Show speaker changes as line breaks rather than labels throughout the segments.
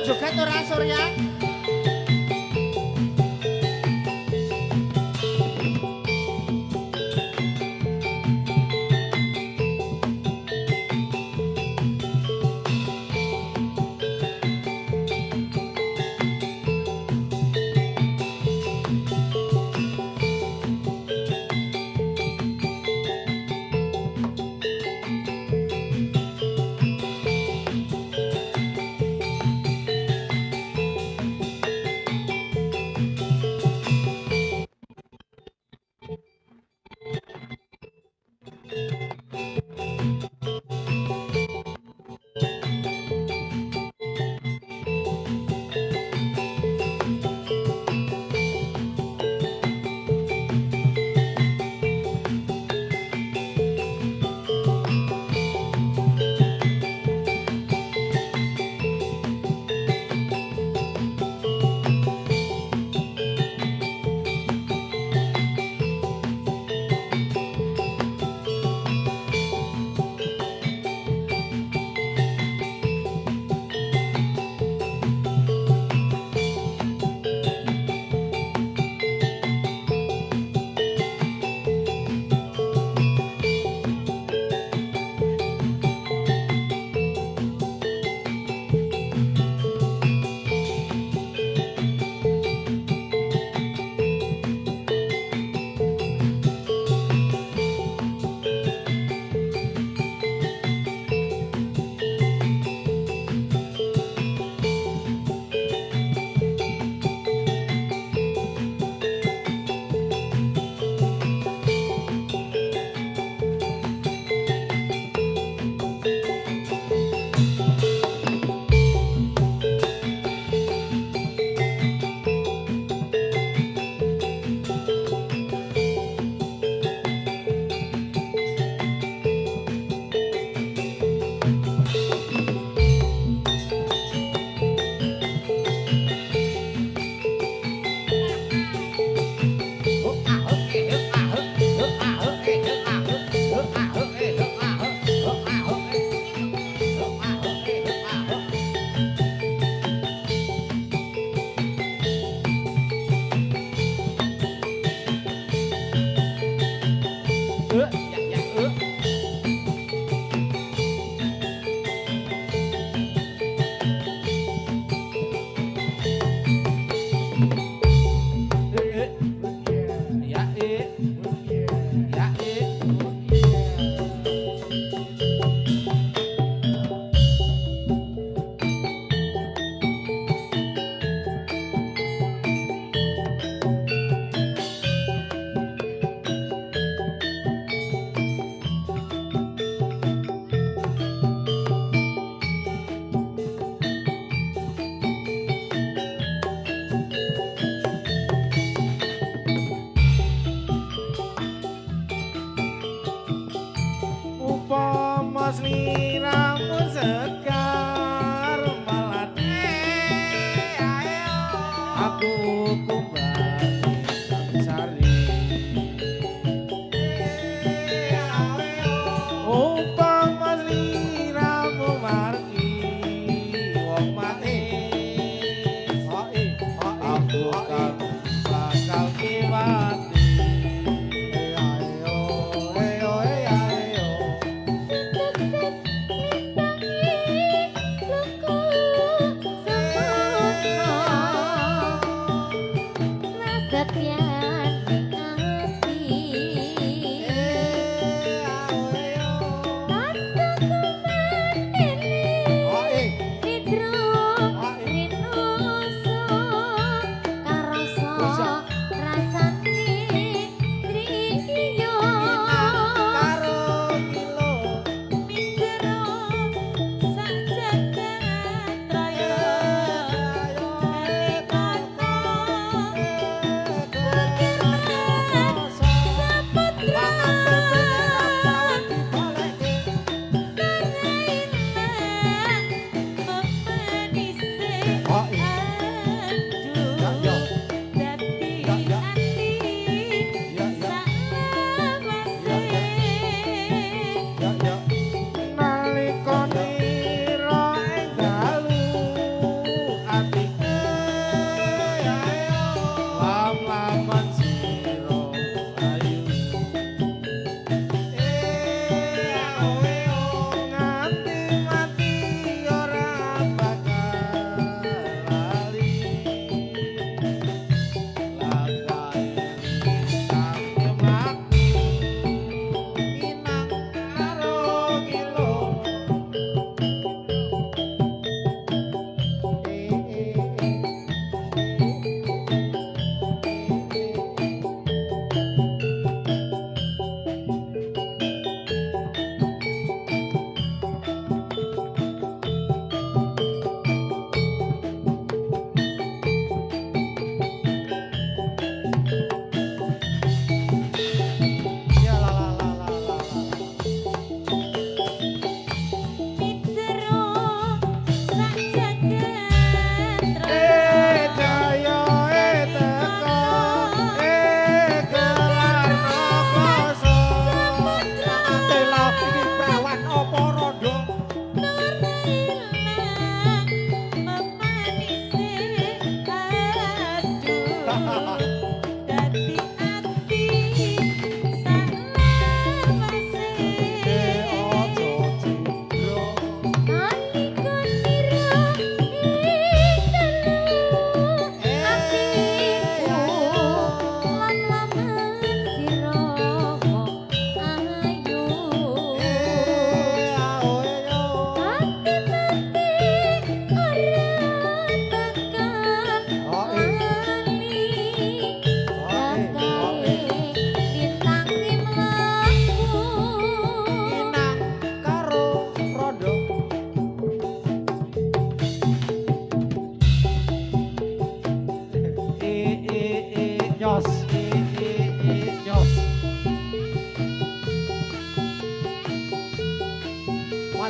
joget ora Surya?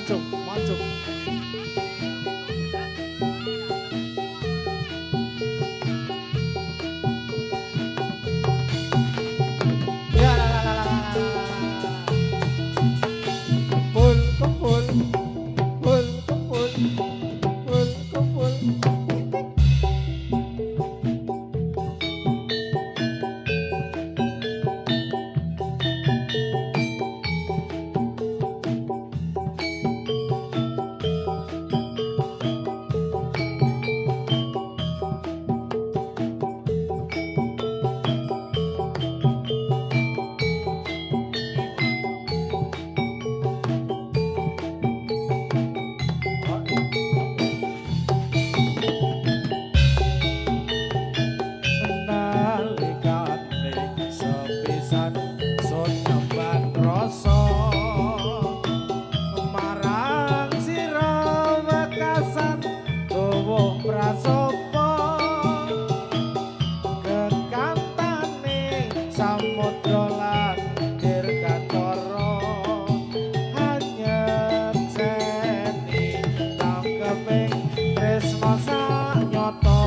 mancung, mancung. Ya la la la la la. Kumpul, kumpul, kumpul, kumpul, kumpul, kumpul. Nalikane sepisan sun nyemban rasa marang sira wekasan tuwuh prasopo kekantane samudra lan dirgantara hanyekseni tangkeping tresna sanyata.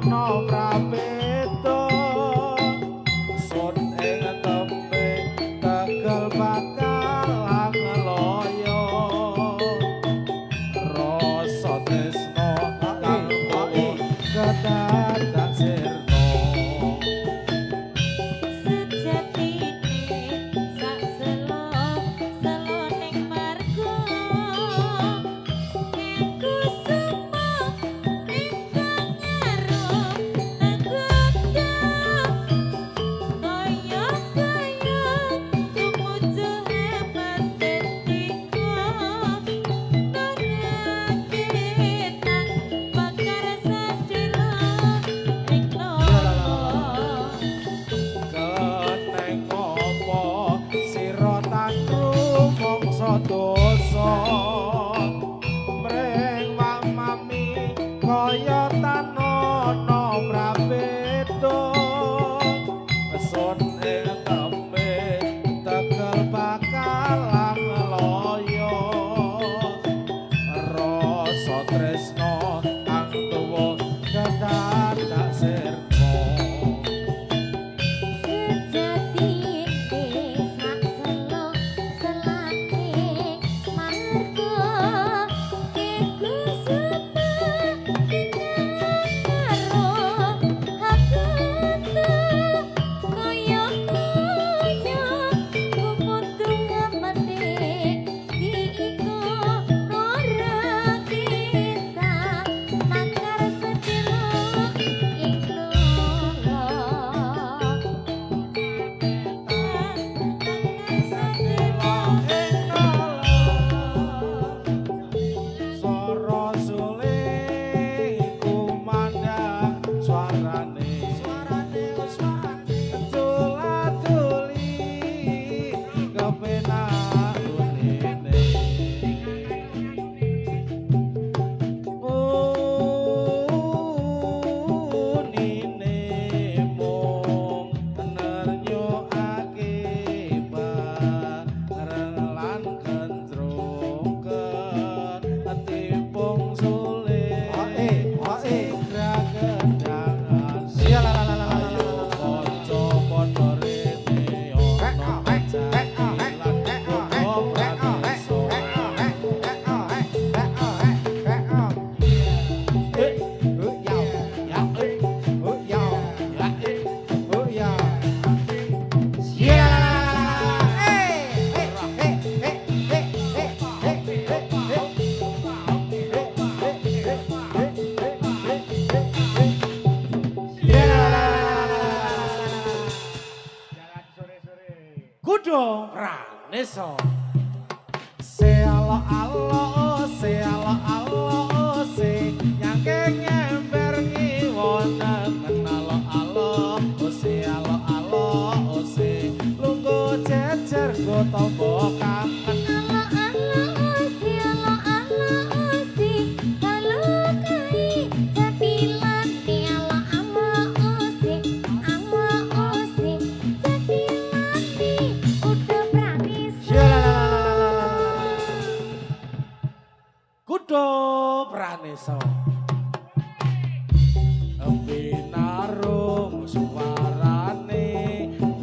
No prabeto sun ing tembe tegel bakal ngeloyo rasa tresna kang tuwuh kedadak sirna
sejatine sak selo ning marga
Pranesa. Se alo alo se alo alo se nyangke nyember ngiwon kenal alo se alo alo se lungguh jejer go tombo kangen. Kudo Pranesa binarung suarane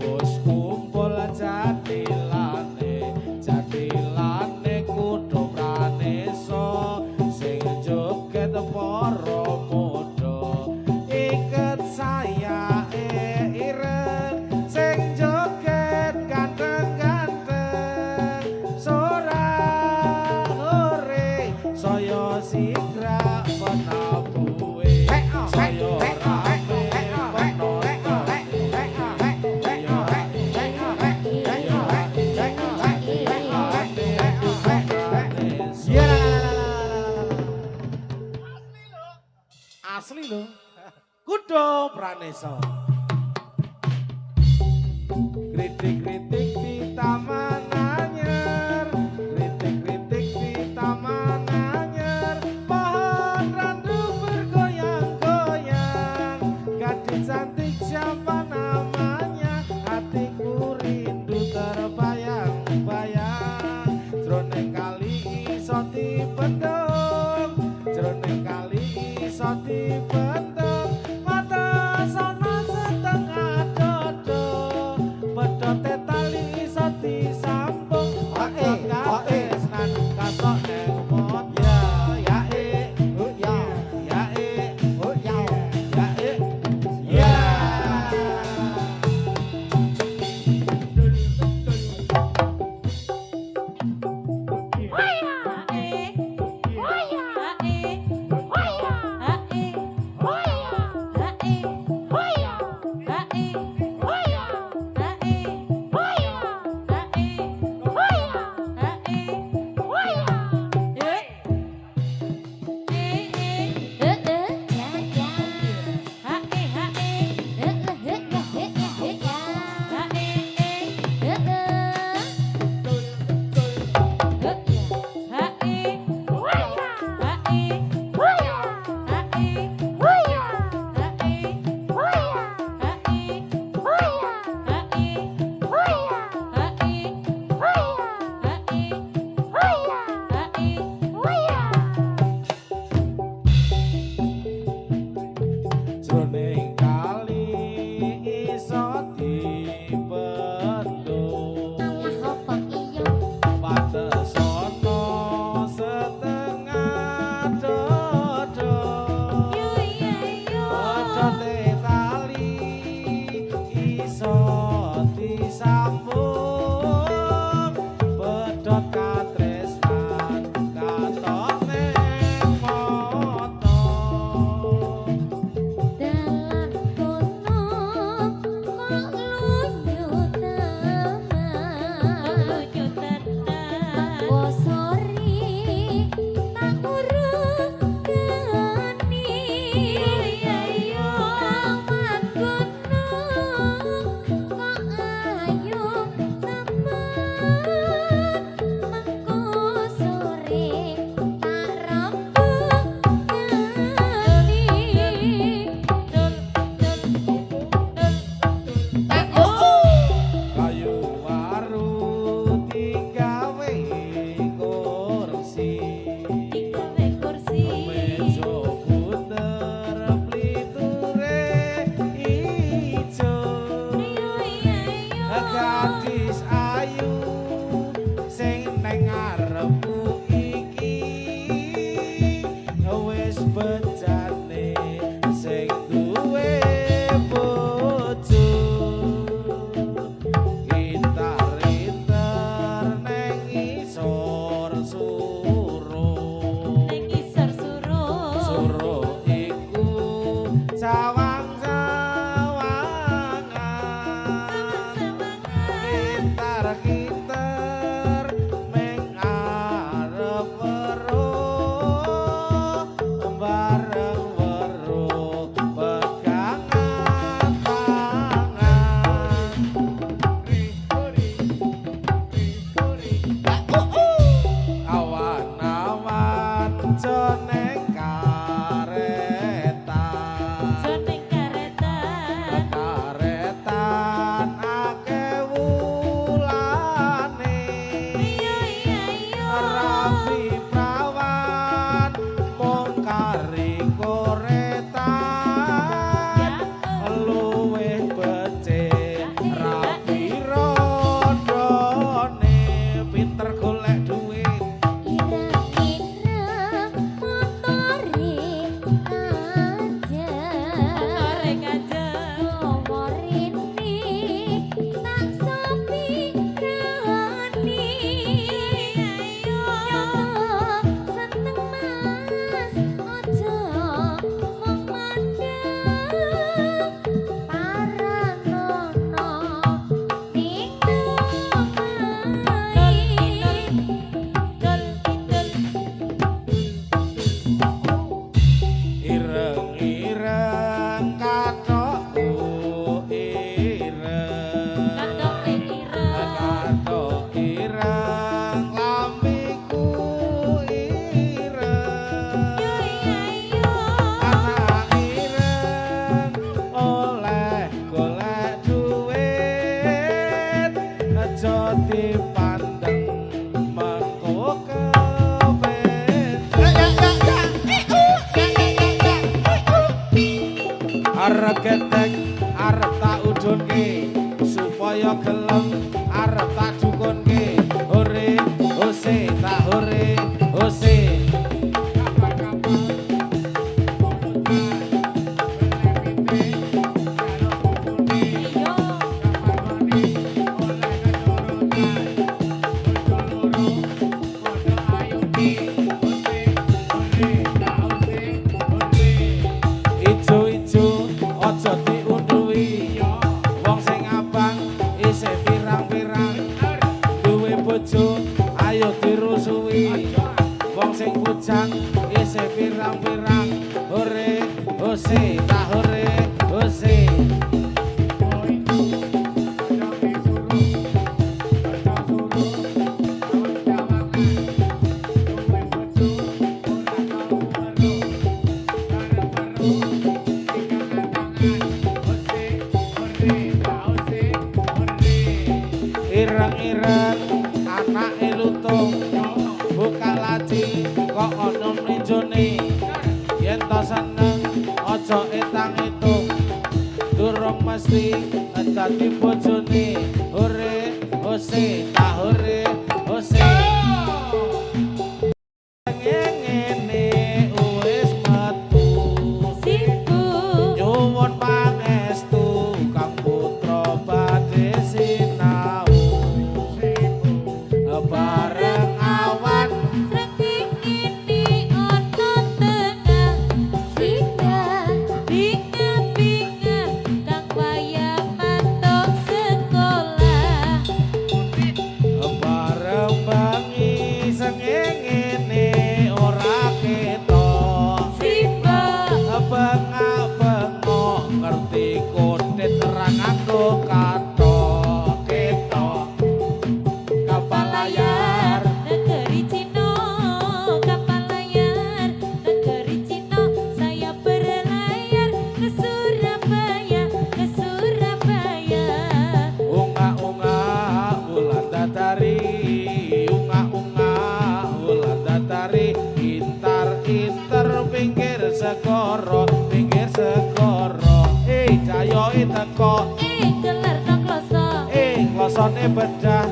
wis kumpul jatilane kudo Pranesa sing joget para muda iket sayake ireng sing joget ganteng-ganteng sorang saya sigra penabuhe saya rame asli lho Kudo Pranesa kritik-kritik di taman anyar kritik-kritik di taman anyar pohon randu bergoyang-goyang gadis cantik siapa namanya hatiku rindu terbayang-bayang jroning kali iso dibendung jroning kali iso dibendung mata sono rada ireng lambiku ireng anak ireng oleh golek duit aja dipandeng mengko arep ketek arep tak udunke supaya gelem arep tak dukunke hore hose tak hore hose ijo-ijo aja diunduhi wong sing abang isih pirang-pirang duwe bojo ayo dirusui wong sing bujang isih pirang-pirang hore hose tak hore hose ireng-ireng anake lutung buka laci kok ana mrinjone yen to seneng aja etang-etung durung mesti dadi bojone hore hose tak hore hose ngene wis metu nyuwun pangestu kang putra badhe sinau bareng awan
srengking ini ono tengah binga-binga kang wayah mantuk sekolah
bareng bengi sengengene ora ketok
Simba
bengak-bengok ngerti kodet terang aku katok ketok kapal layar
negeri Cina kapal layar negeri Cina saya berlayar ke Surabaya
unga-unga ulan datari unga-unga ulan datari intar-intar pinggir segoro jayo teko
gelar nang kloso
klosone bedah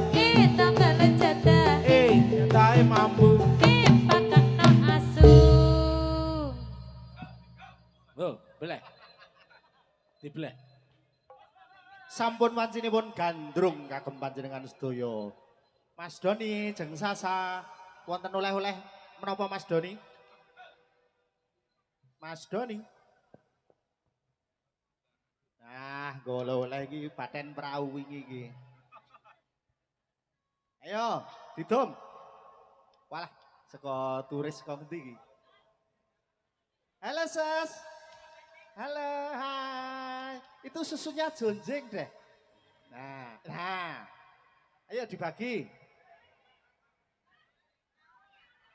tambah jadah
jatahe mambu
pakakno asu
beleh dibeleh
Sampun wancinipun gandrung kagem panjenengan sedaya. Mas Doni jeng Sasa wonten oleh-oleh menapa Mas Doni? Mas Doni. Nah, oleh-oleh iki paten prau wingi iki. Ayo, didom. Walah, saka turis saka ngendi iki? Halo, Sus. Halo, hai. Itu susunya jonjeng deh. Nah. Ayo dibagi.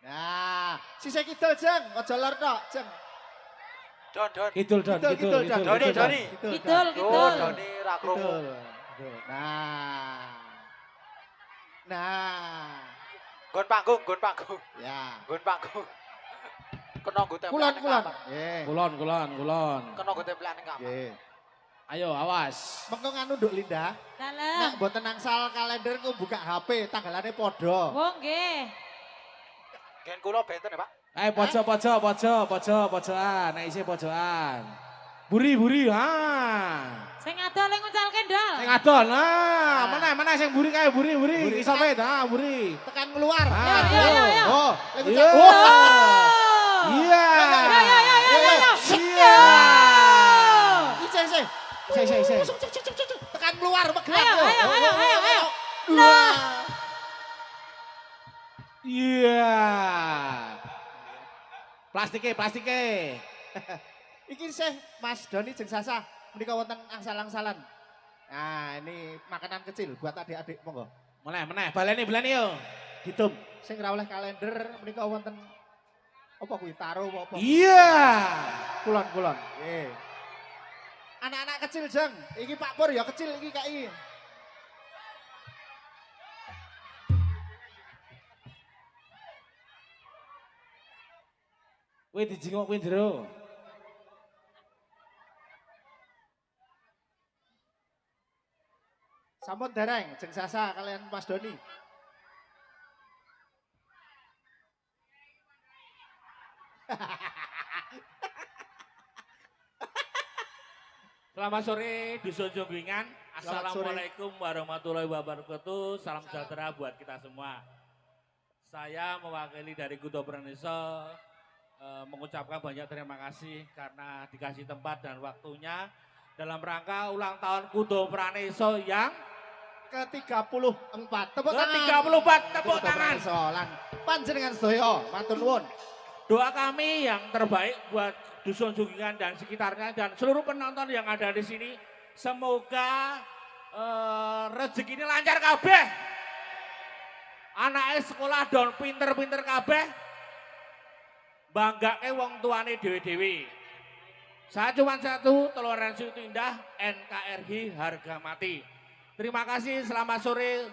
Nah, sisa kidul, Jeng. Aja lor tok, Jeng.
Don.
Kidul Don.
Doni.
Kidul.
Oh, Doni ra krungu.
Nah.
Gon panggung.
Ya.
Gon panggung. Kena nggo
Kulon.
tempelan.
Nggih.
Kulon.
Kena nggo tempelan ning kamar.
Nggih.
Ayo awas.
Mengko nganu Nduk Linda.
Dalem.
Nek mboten nangsal kalender engko buka HP, tanggalane padha.
Oh nggih.
Gen kula benten ya, Pak.
Pojokan. Nek isih pojokan. Buri ha.
Sing adol nguncalke ndol.
Sing adon. Mana sing buri kae buri. Iso pet buri.
Tekan keluar.
Ayo.
Oh, lagi
Iya. Iya.
Iya.
Isi. Tekan keluar megerak.
Ayo.
Nah.
Iya. Plastike.
Iki sih Mas Doni jeung Sasa menika wonten angsal-angsalan. Nah, ini makanan kecil buat adik-adik monggo.
Meneh, baleni yo.
Ditum. Sing ra oleh kalender menika wonten apa kuwi taro apa?
Iya.
Kulon. Nggih. Anak-anak kecil jeng, iki Pak Pur ya kecil iki KI.
Kowe dijingok kowe jero.
Sampun dereng jeng Sasa kalian Mas Doni.
Selamat sore Dusun Jonggingan.
Selamat sore.
Assalamualaikum warahmatullahi wabarakatuh. Salam sejahtera buat kita semua. Saya mewakili dari Kuto Praneso mengucapkan banyak terima kasih karena dikasih tempat dan waktunya dalam rangka ulang tahun Kuto Praneso yang
ke-34. Tepuk tangan.
ke-34. Tepuk
Kuto
tangan.
Praneso lan panjenengan sedaya matur nuwun.
Doa kami yang terbaik buat Dusun Jonggingan dan sekitarnya dan seluruh penonton yang ada di sini. Semoga rezeki ini lancar kabeh. Anaknya sekolah don pinter-pinter kabeh. Banggake wong tuane dewe-dewe. Saya cuma satu, toleransi itu indah, NKRI harga mati. Terima kasih, selamat sore.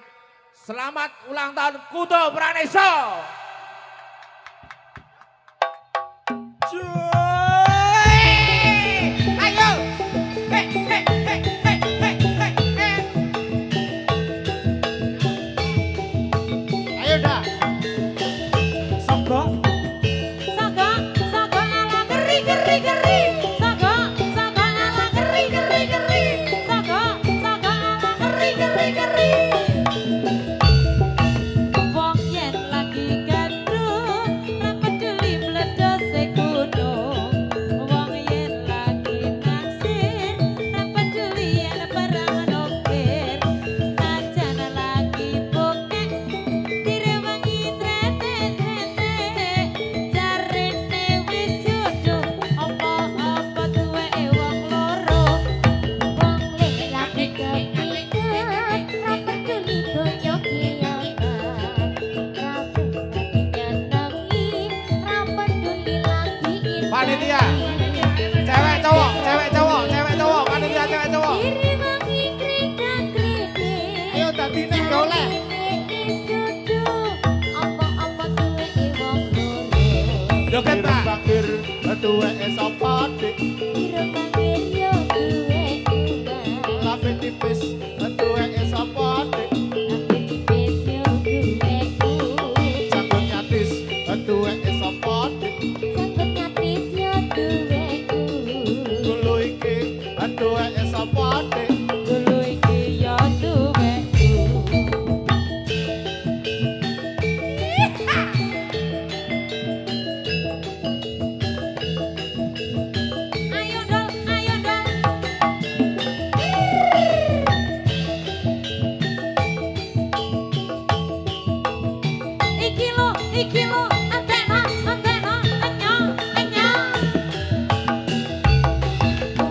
Selamat ulang tahun Kuto Praneso.
Ayo dah.
Sogok.
Saga ala geri. Saga ala geri. Saga ala geri. Wong yen lagi gandrung, ra peduli mledose gunung. Wong yen lagi naksir, ra peduli yen barang nuklir. Najan lagi bokek, direwangi trete-trete. Jarene wis jodoh, apa-apa duweke wong loro.
Wong lagi kepikiran, ra peduli donya kiyamat. Ra peduli nyenengi, ra peduli lagi ini.
Panitia. Cewek cowok panitia cewek cowok.
Diri wangi krida-kride.
Ayo dadi nek goleh.
Apa-apa duweke wong loro.
Joget ta.
Bakir duweke sapa dik?
Diri wangi yo duwe kuman.
Lape tipis duweke sapa dik?
Tapi tipis yo duwe kuman.
Janggut nyatis duweke sapa dik?
Sanggup nyatis yo duwe kuman.
Dulu iki duweke sapa dik?
Dulu iki ya duweku. Ayo dol. Iki lo, antena, enya.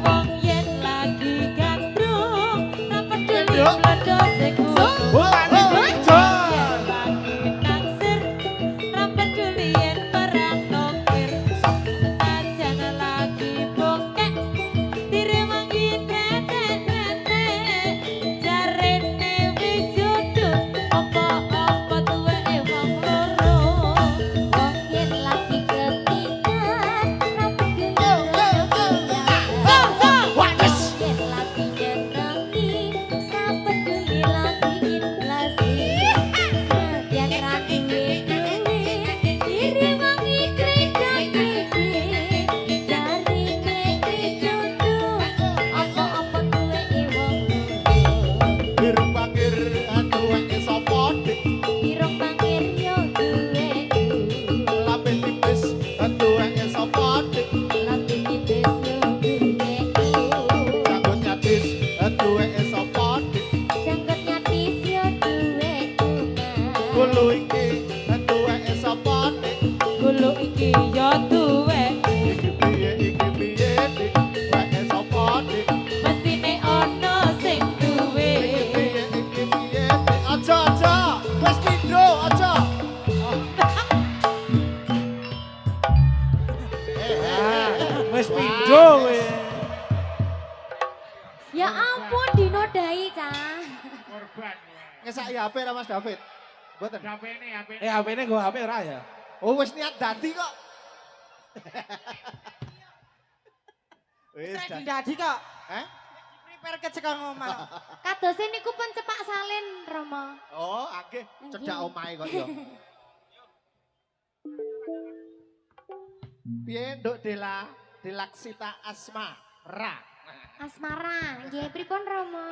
Wong yen lagi gandrung, ra peduli mledose gunung.
Bukan John.
Yen lagi naksir, ra peduli yen perang nuklir. Najan lagi bokek, direwangi trete-trete. Jarene wis jodoh, apa-apa duweke wong loro.
Wong yen lagi kepikiran, ra peduli donya kiyamat.
Wates.
Yen lagi nyenengi, ra peduli lagi inflasi. Sedyan ra duwe duit, diri wangi krida-kridi. Jarine wis jodoh, apa-apa duweke wong loro.
Birung bakir duweke sapa dik?
Irung bangkir yo duwe kuman.
Lape tipis duweke sapa dik?
Lapi tipis yo duwe kuman.
Janggut nyatis duweke sapa dik?
Janggut nyatis yo duwe kuman.
Dulu iki duweke sapa dik?
Gulu iki ya duweku.
Iki piye dik? Duweke sapa dik?
Mesine ono sing duwe.
Iki piye dik? Aja ngesaki HP ra Mas David. Mboten.
HP ini gue HP ora ya.
Oh wis niat dadi kok. Wis
Saya dadi kok.
Hah?
Prepare ke cekang omah.
Kadose niku pun cepak salin Rama.
Oh, akeh cedak omahe kok ya. Piye Nduk Dela? Delaksita Asmara.
Asmara, nggih pripun Rama?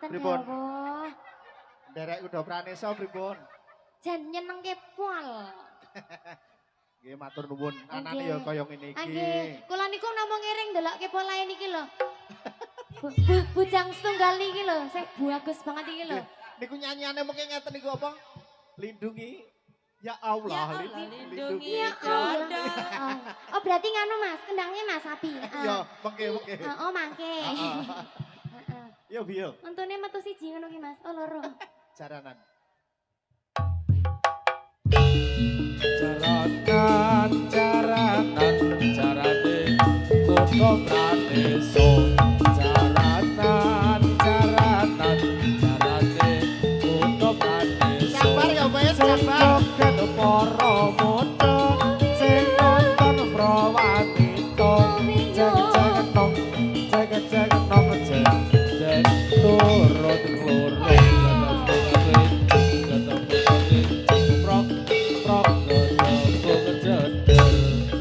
Ten
Pripun?
dawuh.
Derek kuda pranesa pripun?
Jan nyenengke pol.
Nggih matur nuwun. Anane
Nggih.
ya kaya ngene iki.
Nggih, kula niku namung ngiring ndelokke polahe niki lho. Bujang setunggal niki lho, sing bagus banget iki lho.
Niku nyanyiane mungkin ngeten niku apa? Lindungi ya Allah,
lindungi
Ya
jodoh.
Allah. Oh berarti nganu Mas, kendangnya Mas Abi.
Ya, mengke.
Oh mangke.
Ya biyo,
Untune metu siji ngono ki Mas. Oh loro.
jaranan.
Jaranan jarane kudu praneso. Jaranan jarane kudu praneso.
Sabar ya, Ben, sabar.
Joget para muda sing nonton prawanita. Jaget-jaget nong, jaget-jaget nong, jaget turut keloro. Prok, prok, gedhe-gedhe.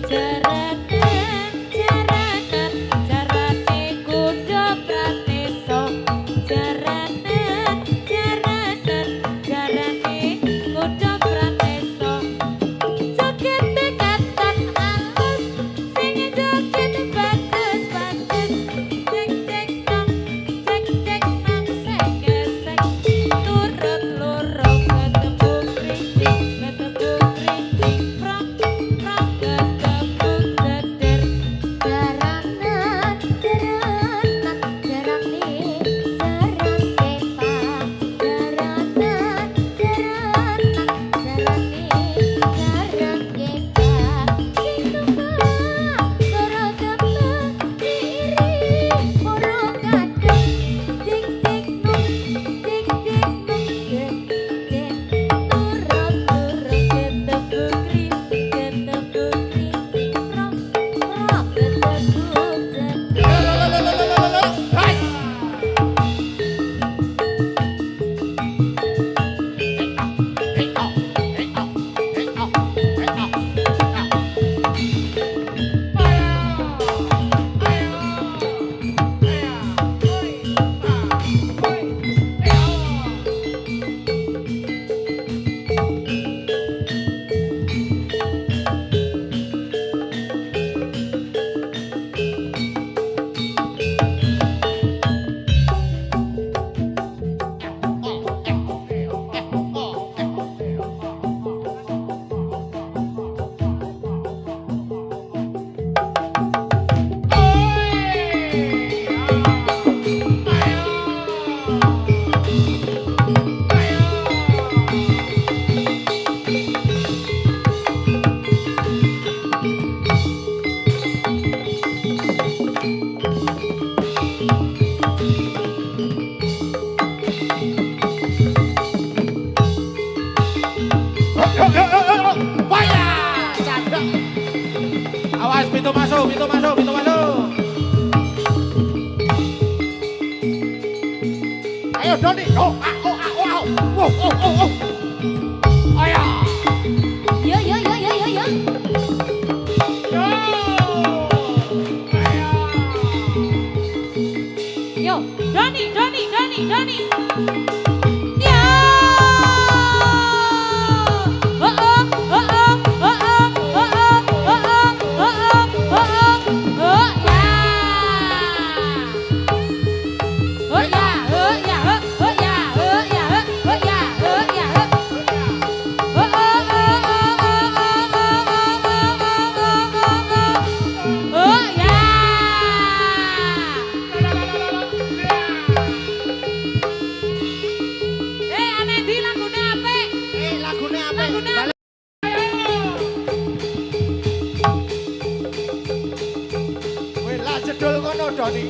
Jaranan, jaranan, jarane kudu praneso. Jaranan, jaranan, jarane kudu praneso. Jogete katon alus, sing joget bagus-bagus. Cek-cek nang, sek-sek. Turut loro ketemu kriting, prok, prok ketemu jeder.
Jaranan, jaranan, jarane, jarane pak. Jaranan, jaranan, jarane, jarane pak. Sing tumpah, loro gembang, diri, loro kadang. Cek cek nung, cek cek nung, cek cek. Turut loro ketemu kriting, prok, prok ketemu jeder.
Awas pintu masuk, pintu masuk, pintu masuk.
Ayo Doni, oh. Ayo.
Yo yo yo yo yo yo.
Yo, Doni. Ya. Oh oh, oh oh, oh oh, oh oh, oh oh, oh oh, oh oh, ya. Oh ya, oh ya, oh ya, oh ya, oh ya, oh ya. Oh oh, oh oh, oh ya. Aneh di lagune apik.
Lagune apa?
Lagune apik.
Wih, lah jedul kono Doni.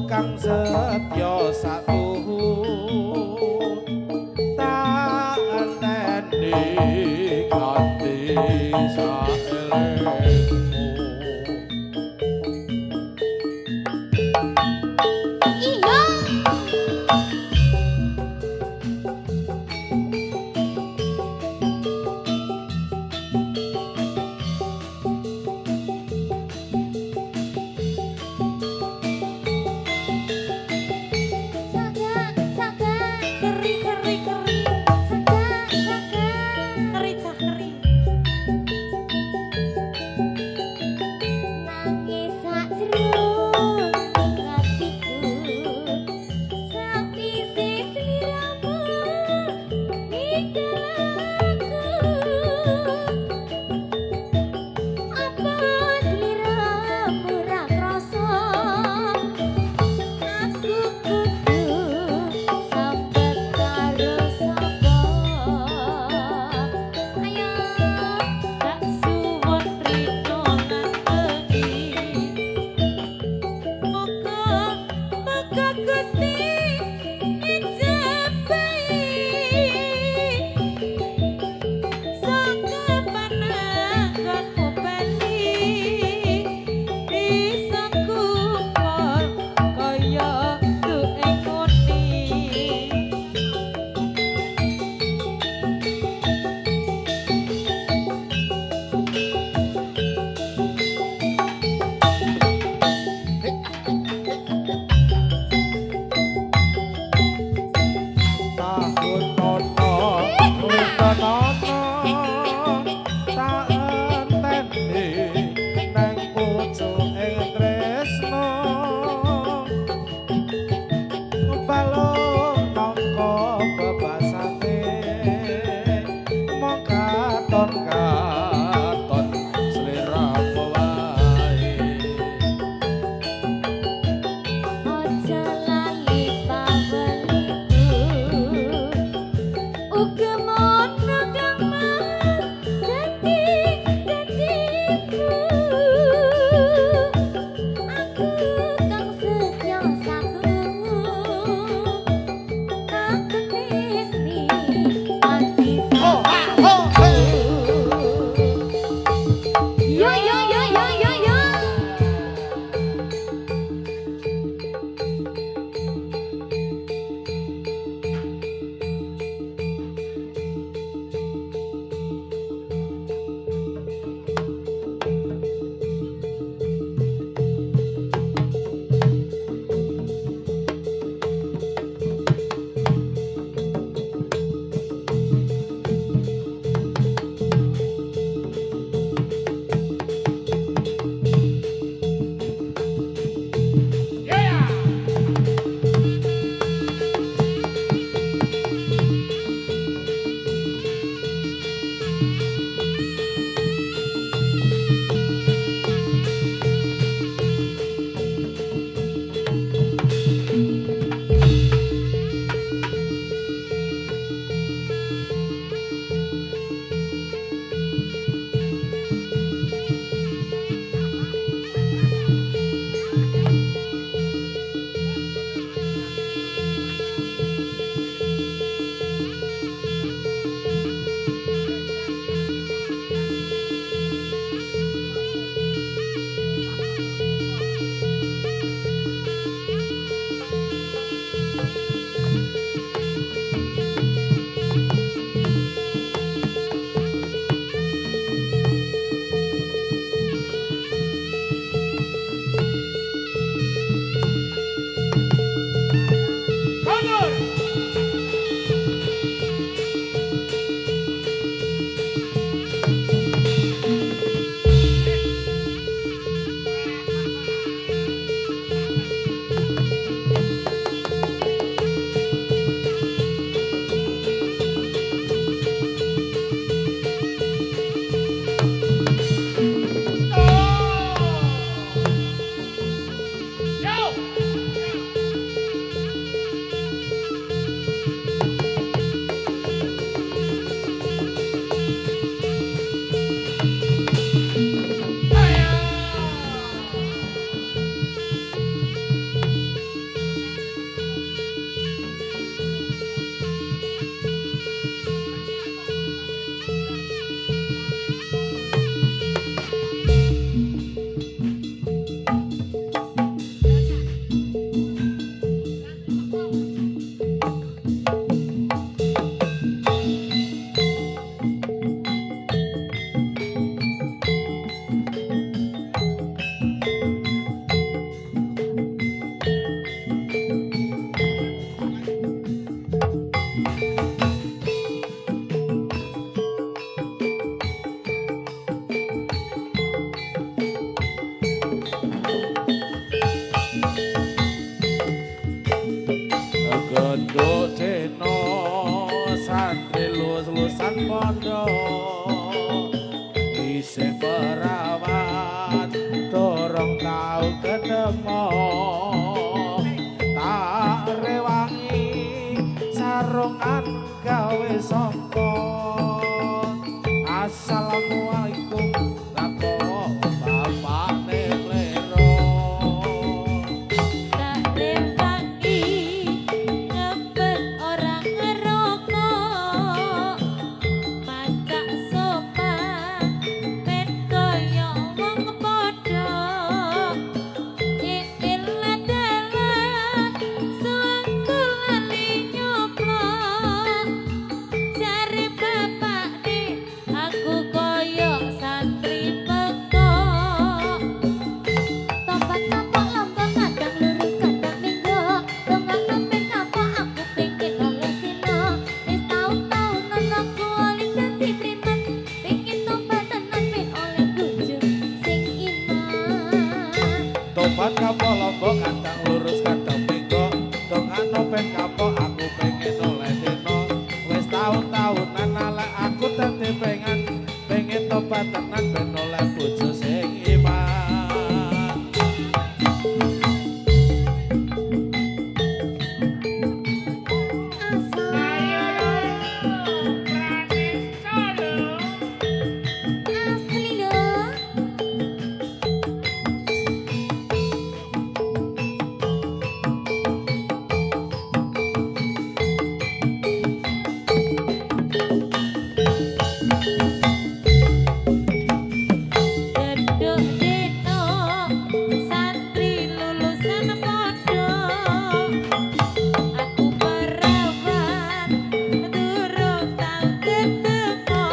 kang setya satuhu tak enteni kanthi saelengmu.
Iya. Saga, saga,
Keri keri keri.
saga, saga.
Keri cah keri.
Nangis sajroning atiku, sapise sliramu ninggal aku. Apa sliramu ra krasa? Aku kudu sambat karo sapa? Ayo
Gak suwon rino nganteni. Moga moga Gusti ijabahi. Saka pananggonmu bali bisa kumpul kaya duwe ngoni.
Tahun nono rutanono tak enteni nang pucuking tresno balung nangka bebasane mong katon sliramu wae.
Ojo lali paweliku, uga mono
lulusan pondok isih perawan dorong tau ketemu tak rewangi sarungan gawe sangka assalamualaikum lako bapakne klero
Tak rewangi ngempet orang ngerokok macak sopan ben koyo wong padha iil adalah suangku lali nyoplok jare bapak nih aku koyo santri pekok
Topat kapok lombok kadang lurus kadang minggu Tongak nopen kapok aku pengen oleh sino Wis taun-taunan aku oleh dadi preman Pengen tobatan nopen oleh bojo sing iman
tobat kapok lombok kadang lurus kadang bengkok dongan nopen kapok aku pengen oleh dino wis tahun-tahunan alek aku dadi pengen tobat tenan ben oleh bojo sing iman
Asli lho
Dedok deno santri lulusan pondok aku perawan durung tau ketemu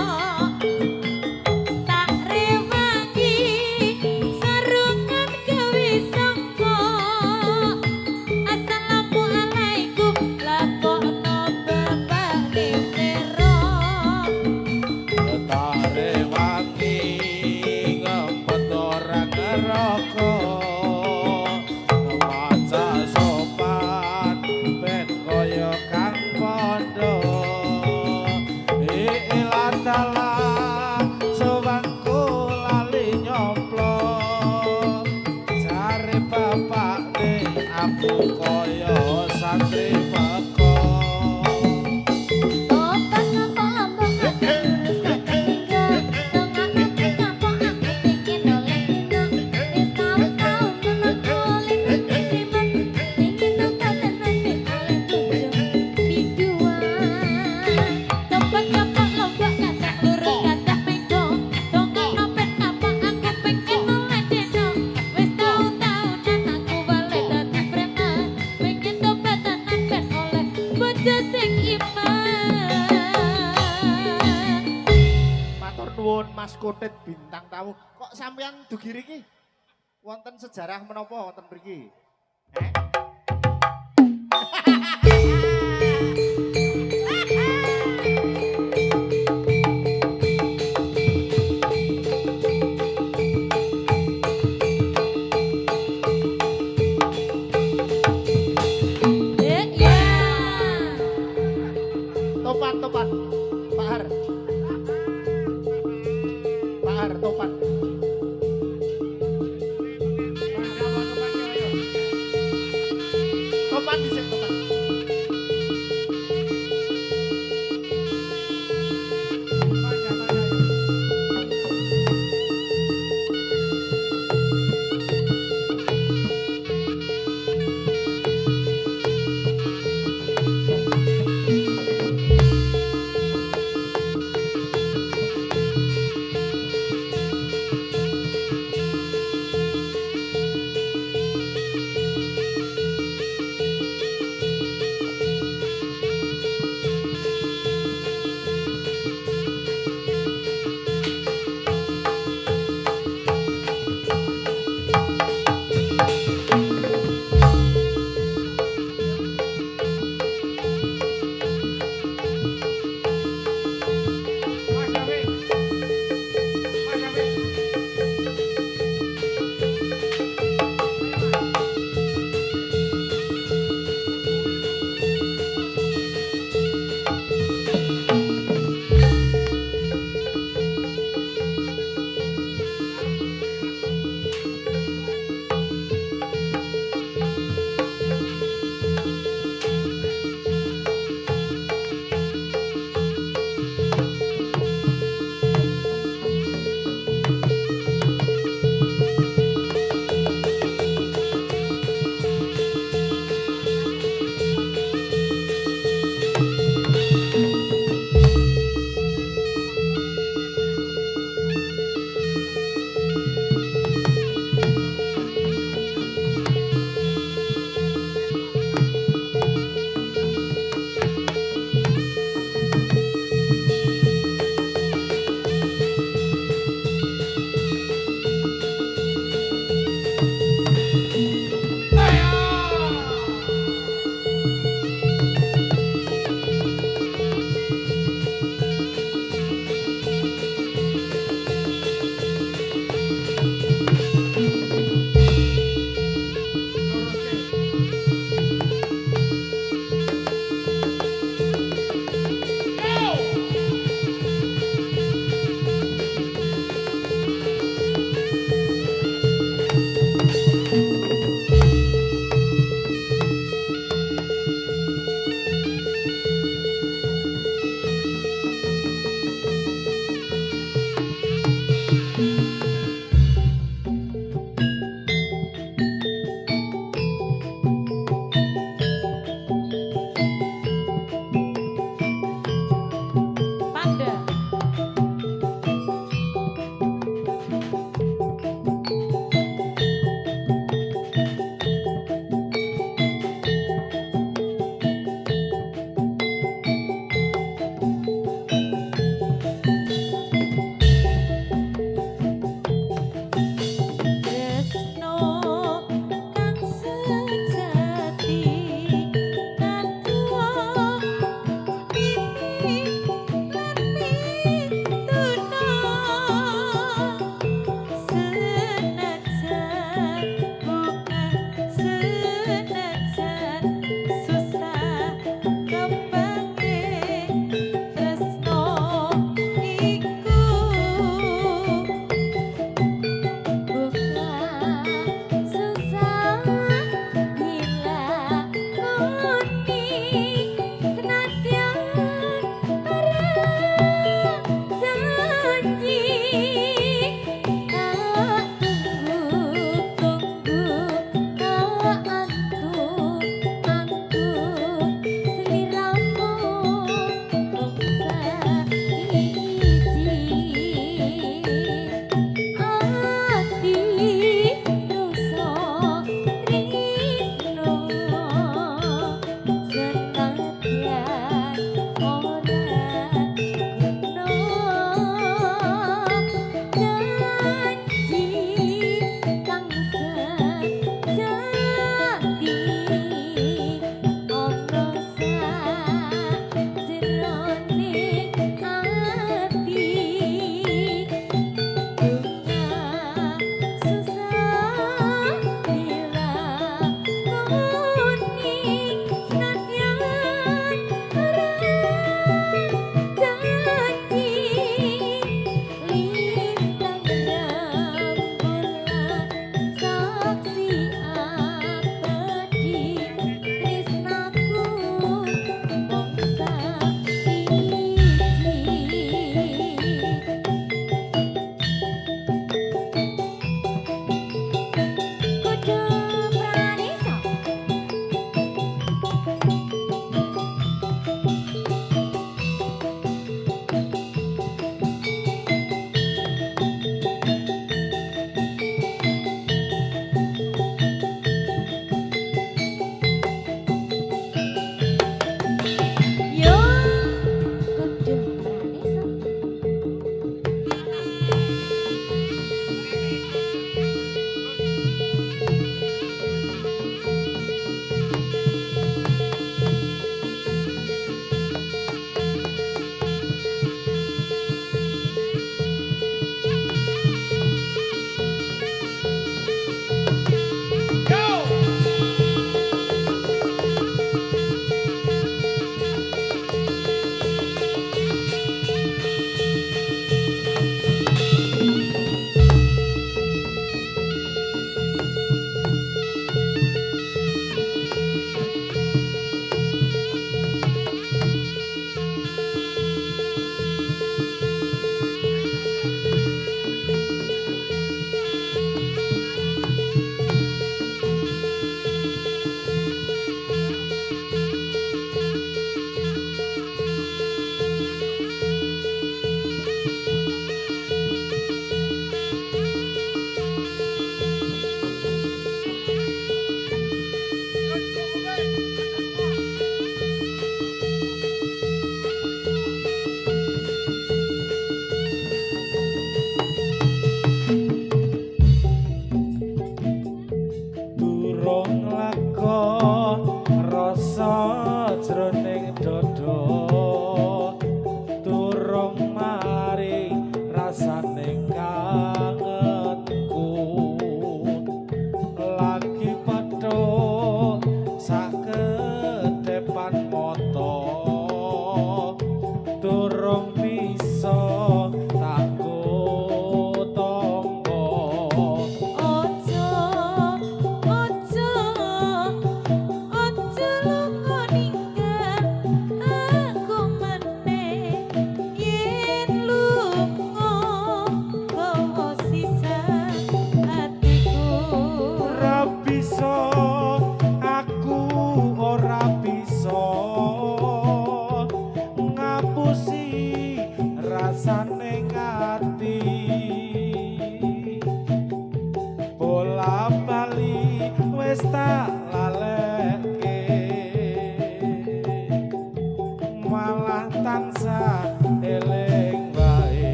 tak rewangi sarungan gawe sangka assalamualaikum lakokno bapak nero
Tare wangi ngempet orang ngerokok maca sopan ben koyo kang pondok iil adalah sewangku lali nyomplok jare bapak aku koyo santri pekok
Topat kapok lombok kadang lurus kadang minggu Tongak nopen kapok aku pengen oleh sino Wis taun-taunan aku oleh dadi preman Pengen tobatan nopen oleh bojo biduan
Tempat kapok lombok kadang lurus kadang minggu Dongak nopen kapok aku pengen oleh dino Wis taun-taunan aku balik dadi preman Pengen tobatan nopen oleh bojo sing iman
Matur nuwun Mas Kotit bintang tamu. Kok sampean dugi riki? Wonten sejarah menapa wonten mriki?